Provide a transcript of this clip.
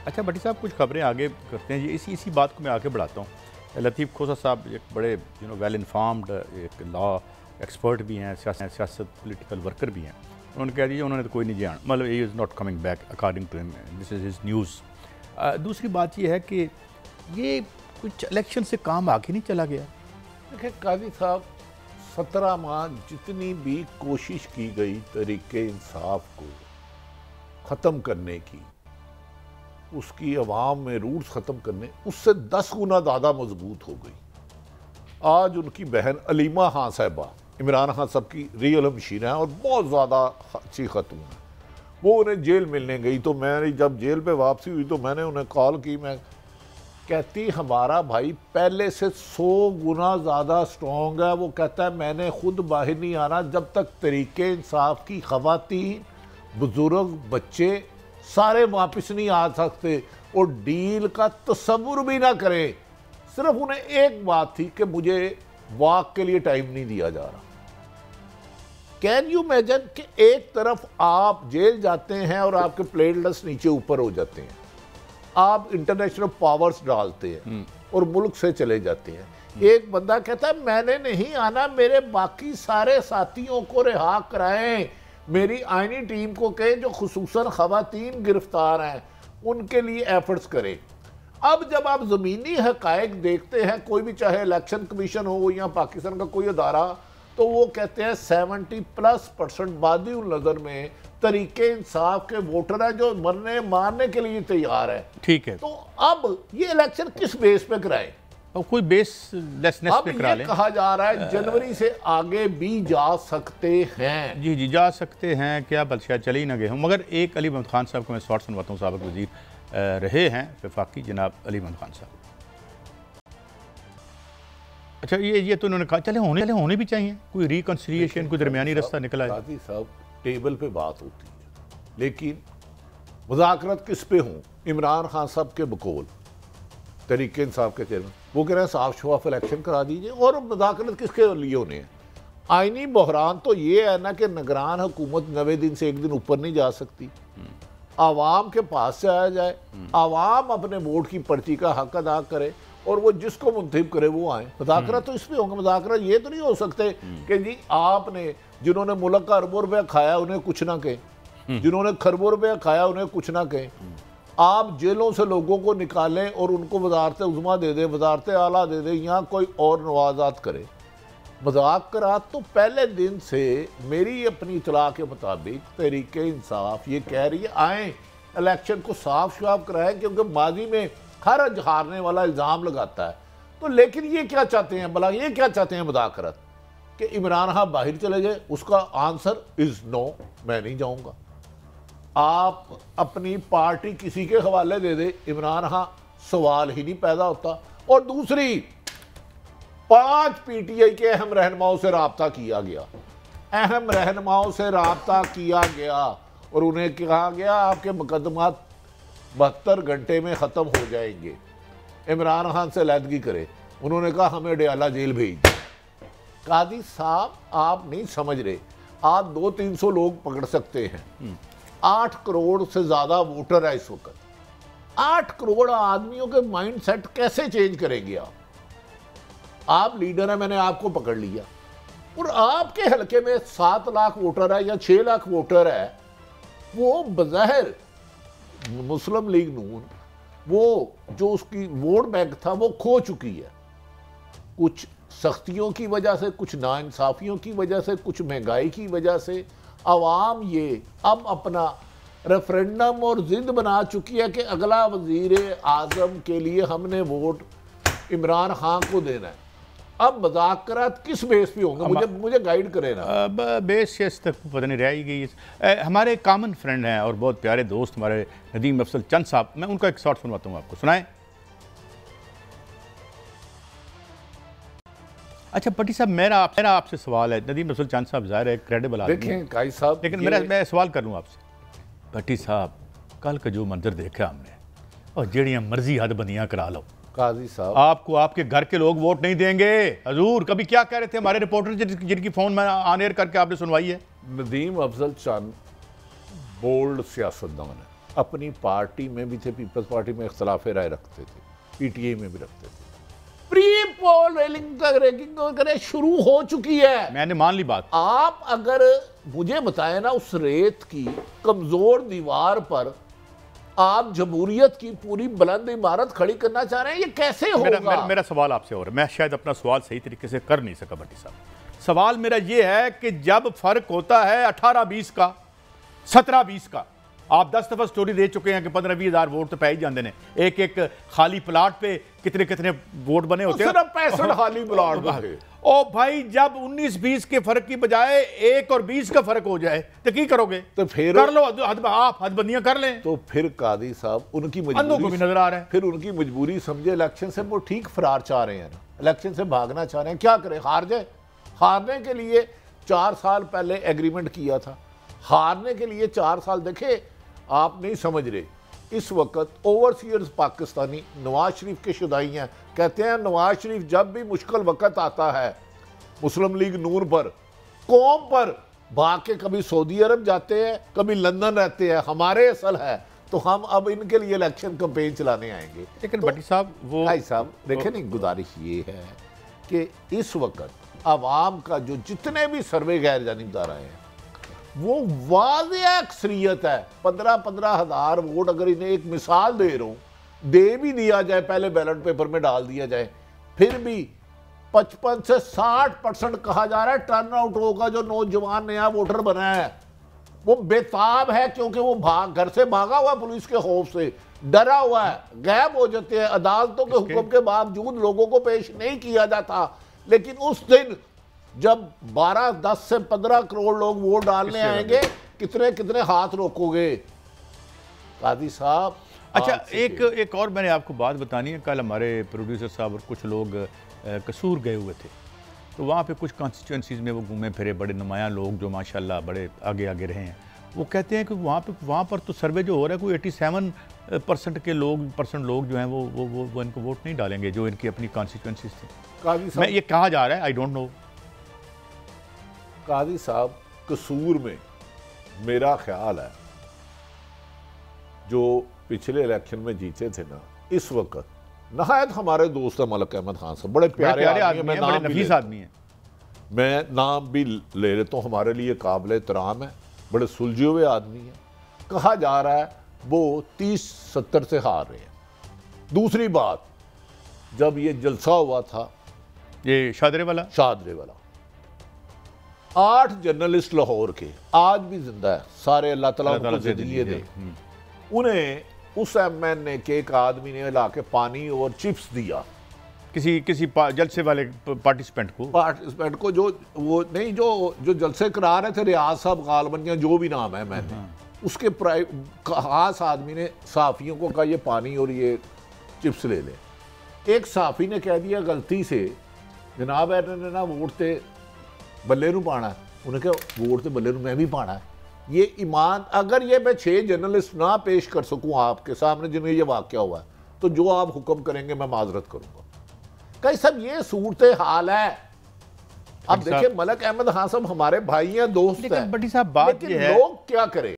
अच्छा भट्टी साहब, कुछ खबरें आगे करते हैं जी, इसी बात को मैं आगे बढ़ाता हूँ। लतीफ़ खोसा साहब एक बड़े वेल इन्फॉर्म्ड एक लॉ एक्सपर्ट भी हैं, सियासत पॉलिटिकल वर्कर भी हैं। उन्होंने कह दिया उन्होंने तो कोई नहीं जान, मतलब ही is not coming back according to him, this is his news. दूसरी बात ये है कि ये कुछ इलेक्शन से काम आगे नहीं चला गया। देखिए काजी साहब, 17 माह जितनी भी कोशिश की गई तरीके इंसाफ को ख़त्म करने की, उसकी अवाम में रूट्स ख़त्म करने, उससे 10 गुना ज़्यादा मजबूत हो गई। आज उनकी बहन अलीमा खान साहिबा इमरान खान साहब की रियल मशीन है और बहुत ज़्यादा अच्छी खतून है। वो उन्हें जेल मिलने गई तो मैंने जब जेल पे वापसी हुई तो मैंने उन्हें कॉल की। मैं कहती हमारा भाई पहले से 100 गुना ज़्यादा स्ट्रॉन्ग है। वो कहता है मैंने खुद बाहर नहीं आना जब तक तरीके इंसाफ की ख़वातीन, बुजुर्ग, बच्चे सारे वापस नहीं आ सकते और डील का तसव्वुर भी ना करें। सिर्फ उन्हें एक बात थी कि मुझे वॉक के लिए टाइम नहीं दिया जा रहा। कैन यू इमेजिन कि एक तरफ आप जेल जाते हैं और आपके प्लेटलेट्स नीचे ऊपर हो जाते हैं, आप इंटरनेशनल पावर्स डालते हैं और मुल्क से चले जाते हैं। एक बंदा कहता है मैंने नहीं आना, मेरे बाकी सारे साथियों को रिहा कराएं, मेरी आईनी टीम को कहें जो खुसूसन ख़वातीन गिरफ्तार हैं उनके लिए एफर्ट्स करें। अब जब आप ज़मीनी हक़ाइक़ देखते हैं, कोई भी चाहे इलेक्शन कमीशन हो या पाकिस्तान का कोई अदारा, तो वो कहते हैं 70+ % बादी नज़र में तरीके इंसाफ के वोटर हैं जो मरने मारने के लिए तैयार है। ठीक है, तो अब ये इलेक्शन किस बेस पे कराए? अब कोई बेसलेसनेस पे करा लें। कहा जा रहा है जनवरी से आगे भी जा सकते हैं। जी जी, जा सकते हैं, क्या बल्कि चले ही ना गए हों। मगर एक अली महमूद खान साहब को मैं शॉर्ट सुनवाता हूँ, साबिक़ वज़ीर रहे हैं वफाकी जनाब अली महमूद खान साहब। अच्छा, ये तो उन्होंने कहा चले होने भी चाहिए, कोई रिकन्सिलिएशन, कोई दरमियानी रास्ता निकला है। काजी साहब, टेबल पे बात होती है, लेकिन मुज़ाकरत किस पे हों? इमरान खान साहब के बकौल तरीके इंसाफ के चेयरमैन वो कह रहे हैं साफ शफाफ इलेक्शन करा दीजिए, और मुज़ाकरत किसके लिए होने हैं? आईनी बहरान तो ये है ना कि निगरान हुकूमत 90 दिन से एक दिन ऊपर नहीं जा सकती। आवाम के पास से आया जाए, आवाम अपने वोट की पर्ची का हक अदा करे और वो जिसको मुंतखब करे वो आए। मुज़ाकरत तो इस पर होंगे। मुज़ाकरत ये तो नहीं हो सकते कि जी आपने जिन्होंने मुल्क का अरबों रुपया खाया उन्हें कुछ ना कहें, जिन्होंने खरबों रुपया खाया उन्हें कुछ ना कहें। आप जेलों से लोगों को निकालें और उनको वजारत उज़्मा दे दें, वजारत आला दे दें, यहाँ कोई और नवाजात करे। मुज़ाकरात तो पहले दिन से मेरी अपनी इतला के मुताबिक तहरीके इंसाफ ये कह रही है आए इलेक्शन को साफ शफाफ कराएं, क्योंकि माजी में हर हारने वाला इल्ज़ाम लगाता है। तो लेकिन ये क्या चाहते हैं भला, ये क्या चाहते हैं मुज़ाकरत कि इमरान खान बाहर चले जाए? उसका आंसर इज़ नो, मैं नहीं जाऊँगा। आप अपनी पार्टी किसी के हवाले दे दे, इमरान खान सवाल ही नहीं पैदा होता। और दूसरी, 5 PTI के अहम रहनुमाओं से रब्ता किया गया, अहम रहनुमाओं से रब्ता किया गया और उन्हें कहा गया आपके मुकदमात 72 घंटे में ख़त्म हो जाएंगे, इमरान खान से अलहदगी करे। उन्होंने कहा हमें डयाला जेल भेज दे। कादी साहब, आप नहीं समझ रहे, आप 200-300 लोग पकड़ सकते हैं, 8 करोड़ से ज़्यादा वोटर है इस वक्त। 8 करोड़ आदमियों के माइंड सेट कैसे चेंज करेंगे आप लीडर हैं, मैंने आपको पकड़ लिया और आपके हलके में 7 लाख वोटर है या 6 लाख वोटर है। वो बज़ाहिर मुस्लिम लीग नून वो जो उसकी वोट बैंक था वो खो चुकी है, कुछ सख्तियों की वजह से, कुछ नाइंसाफियों की वजह से, कुछ महंगाई की वजह से। आवाम ये अब अपना रेफरेंडम और जिद बना चुकी है कि अगला वजीर आज़म के लिए हमने वोट इमरान खान को देना है। अब मुज़ाकरात किस बेस पे होंगे? मुझे गाइड करें ना। अब बेस शेस तक पता नहीं रह ही गई। हमारे कॉमन फ्रेंड हैं और बहुत प्यारे दोस्त हमारे नदीम अफजल चंद साहब, मैं उनका एक शॉर्ट सुनवाता हूँ, आपको सुनाएं। अच्छा भट्टी साहब, मेरा आपसे सवाल है। नदीम अफजल चंद साहब ज़ाहिर है क्रेडिबल आदमी हैं, काजी साहब, लेकिन मैं सवाल कर लूँ आपसे। भट्टी साहब, कल का जो मंजर देखा हमने, और जड़ियाँ मर्जी हदबंदियाँ करा लो, काजी साहब आपको आपके घर के लोग वोट नहीं देंगे। हजूर कभी क्या कह रहे थे हमारे रिपोर्टर जिनकी फ़ोन में ऑन एयर करके आपने सुनवाई है? नदीम अफजल चंद बोल्ड सियासतदान है, अपनी पार्टी में भी थे, पीपल्स पार्टी में इख्तलाफ राय रखते थे, पीटीआई में भी रखते थे। प्री पोल रैंकिंग वगैरह शुरू हो चुकी है, मैंने मान ली बात। आप अगर मुझे बताएं ना, उस रेत की कमजोर दीवार पर आप जमहूरियत की पूरी बुलंद इमारत खड़ी करना चाह रहे हैं, ये कैसे होगा? मेरा सवाल आपसे और मैं शायद अपना सवाल सही तरीके से कर नहीं सका भट्टी साहब। सवाल मेरा ये है कि जब फर्क होता है 18-20 का, 17-20 का, आप 10 दफा स्टोरी दे चुके हैं कि 15-20 हज़ार वोट तो पै ही जाते हैं। एक एक खाली प्लाट पे कितने कितने वोट बने होते हैं, सिर्फ 65 खाली प्लाट बने। ओ भाई, जब 19-20 के फर्क की बजाय 1 और 20 का फर्क हो जाए तो की करोगे? तो फिर कर लो, आप हदबंदियां कर लें। तो फिर कादी साहब उनकी अंधों को भी नजर आ रहा है, फिर उनकी मजबूरी समझे इलेक्शन से वो ठीक फरार चाह रहे हैं, इलेक्शन से भागना चाह रहे हैं। क्या करें, हार जाए? हारने के लिए 4 साल पहले एग्रीमेंट किया था, हारने के लिए 4 साल। देखे, आप नहीं समझ रहे, इस वक्त ओवरसीयर्स पाकिस्तानी नवाज शरीफ के शुदाई हैं। कहते हैं नवाज शरीफ जब भी मुश्किल वक्त आता है मुस्लिम लीग नून पर, कौम पर, भाग के कभी सऊदी अरब जाते हैं, कभी लंदन रहते हैं। हमारे असल है तो हम अब इनके लिए इलेक्शन कैंपेन चलाने आएंगे। लेकिन तो भट्टी साहब, वो भाई साहब देखें, नहीं, गुजारिश ये है कि इस वक्त आवाम का जो जितने भी सर्वे गैर जानिबदार आए हैं, वो वाज़ेह अक्सरियत है। 15-15 हज़ार वोट अगर इन्हें, एक मिसाल दे रहा हूँ, दे भी दिया जाए, पहले बैलेट पेपर में डाल दिया जाए, फिर भी 55 से 60% कहा जा रहा है टर्न आउट होगा। जो नौजवान नया वोटर बना है वो बेताब है, क्योंकि वो घर से भागा हुआ, पुलिस के खौफ से डरा हुआ है, गायब हो जाते हैं। अदालतों के हुक्म के बावजूद लोगों को पेश नहीं किया जाता। लेकिन उस दिन जब 10 से 15 करोड़ लोग वोट डालने आएंगे, कितने कितने हाथ रोकोगे कादी साहब? अच्छा, एक और मैंने आपको बात बतानी है। कल हमारे प्रोड्यूसर साहब और कुछ लोग कसूर गए हुए थे, तो वहाँ पे कुछ कॉन्स्टिट्यूंसीज़ में वो घूमे फिरे, बड़े नुमायाँ लोग जो माशाल्लाह बड़े आगे आगे रहे हैं। वो कहते हैं कि वहाँ पर तो सर्वे जो हो रहा है, कोई 87% के लोग जो हैं वो इनको वोट नहीं डालेंगे, जो इनकी अपनी कॉन्स्टिट्यूंसीज थी। मैं ये कहा जा रहा है, आई डोंट नो। कादी साहब, कसूर में मेरा ख्याल है जो पिछले इलेक्शन में जीते थे ना, इस वक्त नहायत हमारे दोस्त है मलक अहमद खान साहब, बड़े प्यारे आदमी हैं, बड़े नफीस आदमी हैं। मैं नाम भी ले लेता हूँ, हमारे लिए काबिल एहतराम है, बड़े सुलझे हुए आदमी हैं। कहा जा रहा है वो 30-70 से हार रहे हैं। दूसरी बात, जब ये जलसा हुआ था, ये शादरे वाला 8 जर्नलिस्ट लाहौर के आज भी जिंदा है, सारे अल्लाह ताला उनको ज़िंदगी दे। उन्हें उस एमएनए के एक आदमी ने ला के पानी और चिप्स दिया किसी जलसे वाले पार्टिसिपेंट को, जो वो नहीं, जो जलसे करा रहे थे, रियाज साहब गालबन या जो भी नाम है, मैंने उसके खास आदमी ने सहाफ़ियों को कहा ये पानी और ये चिप्स ले लें। एक सहाफ़ी ने कह दिया गलती से, जनाब इन्होंने ना वोट ते बल्ले नूं पाना है। उन्हें कहा वोट तो बल्ले नूं मैं भी पाना है। ये ईमान, अगर ये मैं 6 जर्नलिस्ट ना पेश कर सकूं आपके सामने जिन्हें ये वाक़या हुआ है, तो जो आप हुक्म करेंगे मैं माजरत करूंगा। कई सब ये सूरत हाल है। अब देखिए, मलक अहमद खान साहब हमारे भाई हैं, दोस्त हैं, बड़ी साहब बात ये है, लोग क्या करें?